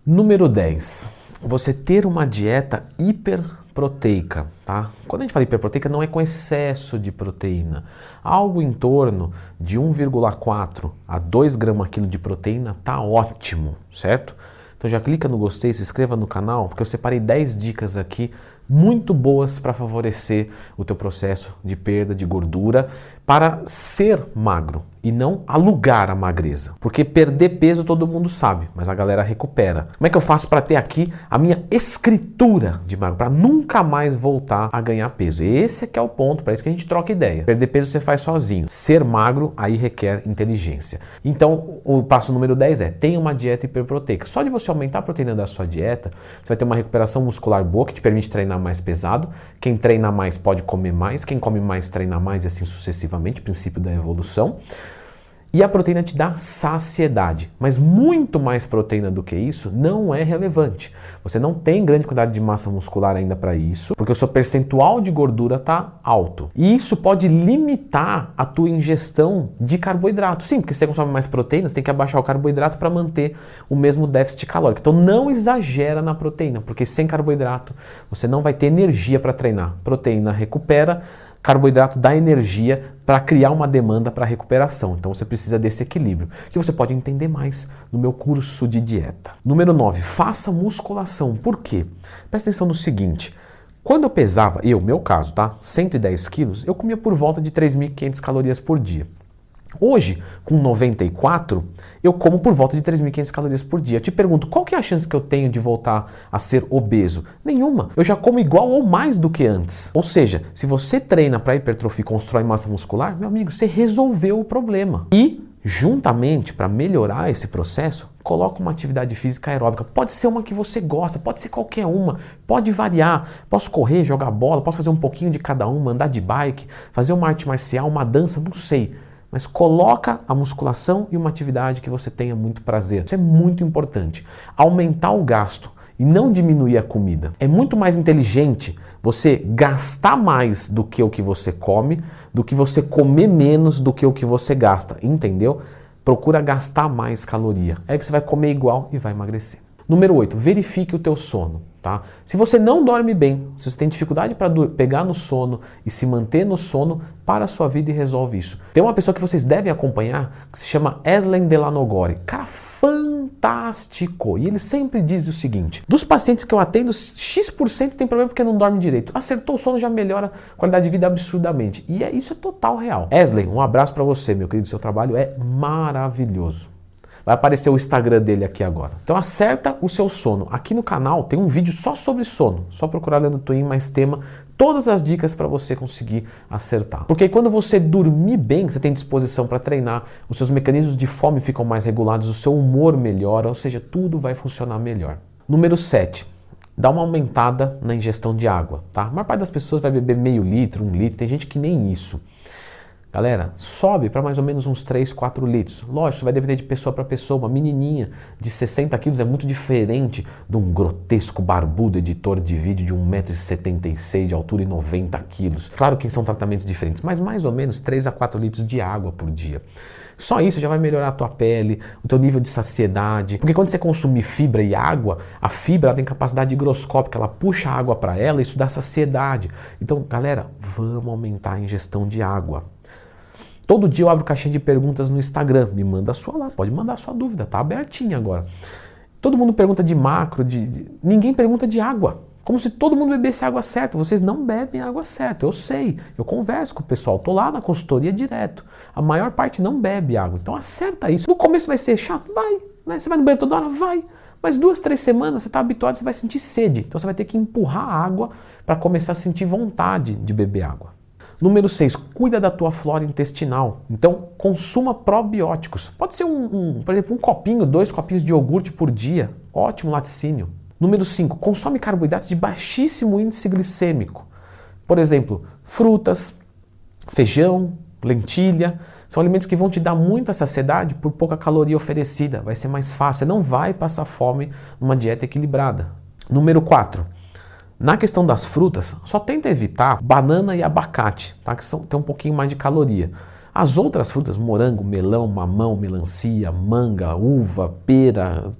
Número 10. Você ter uma dieta hiperproteica, tá? Quando a gente fala hiperproteica, não é com excesso de proteína. Algo em torno de 1,4 a 2 gramas quilo de proteína tá ótimo, certo? Então já clica no gostei, se inscreva no canal, porque eu separei 10 dicas aqui muito boas para favorecer o teu processo de perda de gordura para ser magro e não alugar a magreza. Porque perder peso todo mundo sabe, mas a galera recupera. Como é que eu faço para ter aqui a minha escritura de magro, para nunca mais voltar a ganhar peso? Esse é que é o ponto, para isso que a gente troca ideia. Perder peso você faz sozinho. Ser magro aí requer inteligência. Então, o passo número 10 é: tenha uma dieta hiperproteica. Só de você aumentar a proteína da sua dieta, você vai ter uma recuperação muscular boa, que te permite treinar mais pesado. Quem treina mais pode comer mais, quem come mais treina mais e assim sucessivamente, princípio da evolução. E a proteína te dá saciedade, mas muito mais proteína do que isso não é relevante. Você não tem grande quantidade de massa muscular ainda para isso, porque o seu percentual de gordura está alto. E isso pode limitar a tua ingestão de carboidrato. Sim, porque se você consome mais proteína, você tem que abaixar o carboidrato para manter o mesmo déficit calórico. Então não exagera na proteína, porque sem carboidrato você não vai ter energia para treinar. Proteína recupera, carboidrato dá energia para criar uma demanda para recuperação. Então você precisa desse equilíbrio, que você pode entender mais no meu curso de dieta. Número 9, faça musculação. Por quê? Presta atenção no seguinte: quando eu pesava, meu caso, tá? 110 quilos, eu comia por volta de 3.500 calorias por dia. Hoje, com 94, eu como por volta de 3.500 calorias por dia. Eu te pergunto, qual que é a chance que eu tenho de voltar a ser obeso? Nenhuma. Eu já como igual ou mais do que antes. Ou seja, se você treina para hipertrofia e constrói massa muscular, meu amigo, você resolveu o problema. E, juntamente, para melhorar esse processo, coloca uma atividade física aeróbica. Pode ser uma que você gosta, pode ser qualquer uma, pode variar. Posso correr, jogar bola, posso fazer um pouquinho de cada uma, andar de bike, fazer uma arte marcial, uma dança, não sei. Mas coloca a musculação e uma atividade que você tenha muito prazer. Isso é muito importante. Aumentar o gasto e não diminuir a comida. É muito mais inteligente você gastar mais do que o que você come, do que você comer menos do que o que você gasta. Entendeu? Procura gastar mais caloria. Aí você vai comer igual e vai emagrecer. Número 8, verifique o teu sono. Tá? Se você não dorme bem, se você tem dificuldade para pegar no sono e se manter no sono, para a sua vida e resolve isso. Tem uma pessoa que vocês devem acompanhar que se chama Eslen Delanogori. Cara fantástico! E ele sempre diz o seguinte: dos pacientes que eu atendo, X% tem problema porque não dorme direito. Acertou o sono, já melhora a qualidade de vida absurdamente. E isso é total real. Eslen, um abraço para você, meu querido. Seu trabalho é maravilhoso. Vai aparecer o Instagram dele aqui agora. Então acerta o seu sono. Aqui no canal tem um vídeo só sobre sono. Só procurar Leandro Twin mais tema. Todas as dicas para você conseguir acertar. Porque quando você dormir bem, você tem disposição para treinar, os seus mecanismos de fome ficam mais regulados, o seu humor melhora, ou seja, tudo vai funcionar melhor. Número 7. Dá uma aumentada na ingestão de água, tá? A maior parte das pessoas vai beber meio litro, 1 litro, tem gente que nem isso. Galera, sobe para mais ou menos uns 3, 4 litros. Lógico, isso vai depender de pessoa para pessoa. Uma menininha de 60 quilos é muito diferente de um grotesco barbudo editor de vídeo de 1,76 m de altura e 90 quilos. Claro que são tratamentos diferentes, mas mais ou menos 3 a 4 litros de água por dia. Só isso já vai melhorar a tua pele, o teu nível de saciedade. Porque quando você consumir fibra e água, a fibra ela tem capacidade higroscópica, ela puxa a água para ela e isso dá saciedade. Então, galera, vamos aumentar a ingestão de água. Todo dia eu abro caixinha de perguntas no Instagram. Me manda a sua lá, pode mandar a sua dúvida, tá abertinha agora. Todo mundo pergunta de macro, ninguém pergunta de água. Como se todo mundo bebesse água certa. Vocês não bebem água certa, eu sei. Eu converso com o pessoal, tô lá na consultoria direto. A maior parte não bebe água, então acerta isso. No começo vai ser chato? Vai. Né? Você vai no banheiro toda hora? Vai. Mas 2, 3 semanas você está habituado, você vai sentir sede. Então você vai ter que empurrar a água para começar a sentir vontade de beber água. Número 6, cuida da tua flora intestinal. Então, consuma probióticos. Pode ser por exemplo, um copinho, 2 copinhos de iogurte por dia. Ótimo laticínio. Número 5, consome carboidratos de baixíssimo índice glicêmico. Por exemplo, frutas, feijão, lentilha. São alimentos que vão te dar muita saciedade por pouca caloria oferecida. Vai ser mais fácil. Você não vai passar fome numa dieta equilibrada. Número 4. Na questão das frutas, só tenta evitar banana e abacate, tá? Que tem um pouquinho mais de caloria. As outras frutas, morango, melão, mamão, melancia, manga, uva, pera,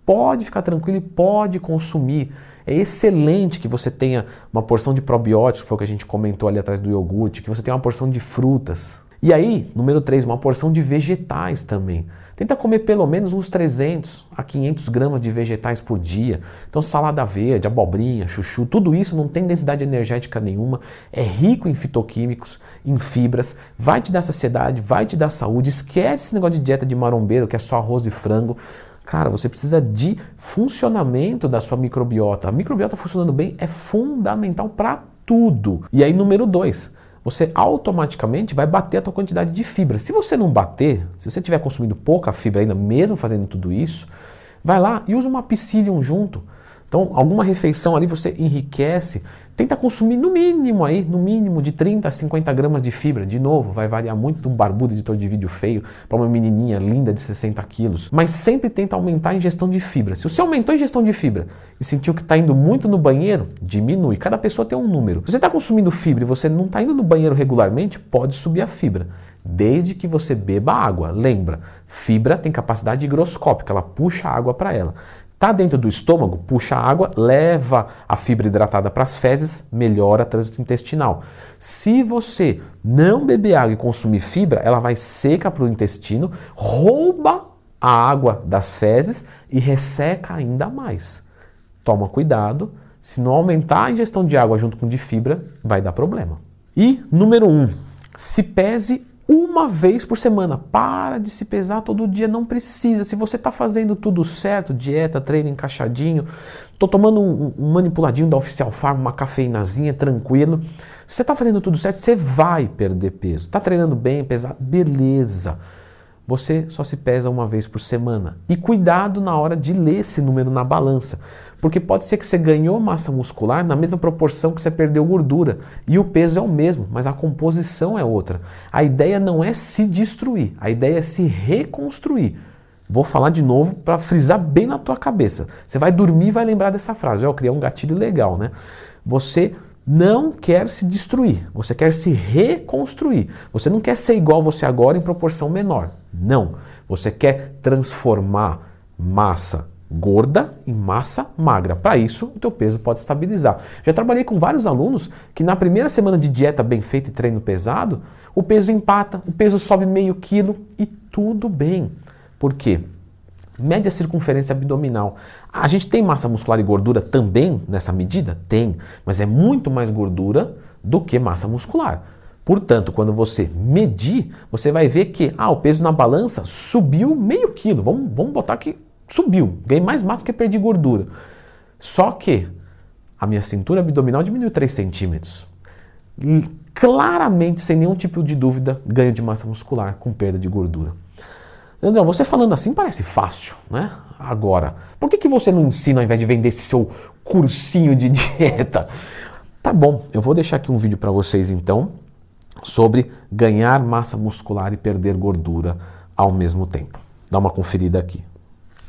pode ficar tranquilo e pode consumir. É excelente que você tenha uma porção de probióticos, que foi o que a gente comentou ali atrás do iogurte, que você tenha uma porção de frutas. E aí, número 3, uma porção de vegetais também. Tenta comer pelo menos uns 300 a 500 gramas de vegetais por dia. Então salada verde, abobrinha, chuchu, tudo isso não tem densidade energética nenhuma, é rico em fitoquímicos, em fibras, vai te dar saciedade, vai te dar saúde. Esquece esse negócio de dieta de marombeiro, que é só arroz e frango. Cara, você precisa de funcionamento da sua microbiota. A microbiota funcionando bem é fundamental para tudo. E aí, número 2, você automaticamente vai bater a tua quantidade de fibra. Se você não bater, se você estiver consumindo pouca fibra ainda, mesmo fazendo tudo isso, vai lá e usa uma psyllium junto. Então, alguma refeição ali você enriquece, tenta consumir no mínimo de 30 a 50 gramas de fibra. De novo, vai variar muito de um barbudo editor de vídeo feio para uma menininha linda de 60 quilos. Mas sempre tenta aumentar a ingestão de fibra. Se você aumentou a ingestão de fibra e sentiu que está indo muito no banheiro, diminui. Cada pessoa tem um número. Se você está consumindo fibra e você não está indo no banheiro regularmente, pode subir a fibra. Desde que você beba água. Lembra, fibra tem capacidade higroscópica, ela puxa água para ela. Está dentro do estômago, puxa a água, leva a fibra hidratada para as fezes, melhora o trânsito intestinal. Se você não beber água e consumir fibra, ela vai seca para o intestino, rouba a água das fezes e resseca ainda mais. Toma cuidado, se não aumentar a ingestão de água junto com de fibra, vai dar problema. E número 1, se pese uma vez por semana. Para de se pesar todo dia, não precisa. Se você está fazendo tudo certo, dieta, treino encaixadinho, estou tomando um manipuladinho da Oficial Farm, uma cafeinazinha, tranquilo. Se você está fazendo tudo certo, você vai perder peso. Está treinando bem, pesado, beleza. Você só se pesa uma vez por semana. E cuidado na hora de ler esse número na balança. Porque pode ser que você ganhou massa muscular na mesma proporção que você perdeu gordura. E o peso é o mesmo, mas a composição é outra. A ideia não é se destruir, a ideia é se reconstruir. Vou falar de novo para frisar bem na tua cabeça. Você vai dormir e vai lembrar dessa frase. Eu criei um gatilho legal, né? Você não quer se destruir, você quer se reconstruir. Você não quer ser igual você agora em proporção menor. Não. Você quer transformar massa gorda em massa magra. Para isso, o teu peso pode estabilizar. Já trabalhei com vários alunos que na primeira semana de dieta bem feita e treino pesado, o peso empata, o peso sobe meio quilo e tudo bem. Por quê? Mede a circunferência abdominal. A gente tem massa muscular e gordura também nessa medida? Tem, mas é muito mais gordura do que massa muscular. Portanto, quando você medir, você vai ver que o peso na balança subiu meio quilo. Vamos botar que subiu, ganhei mais massa do que perdi gordura. Só que a minha cintura abdominal diminuiu 3 centímetros. Claramente, sem nenhum tipo de dúvida, ganho de massa muscular com perda de gordura. André, você falando assim parece fácil, né? Agora, por que você não ensina ao invés de vender esse seu cursinho de dieta? Tá bom, eu vou deixar aqui um vídeo para vocês então sobre ganhar massa muscular e perder gordura ao mesmo tempo. Dá uma conferida aqui.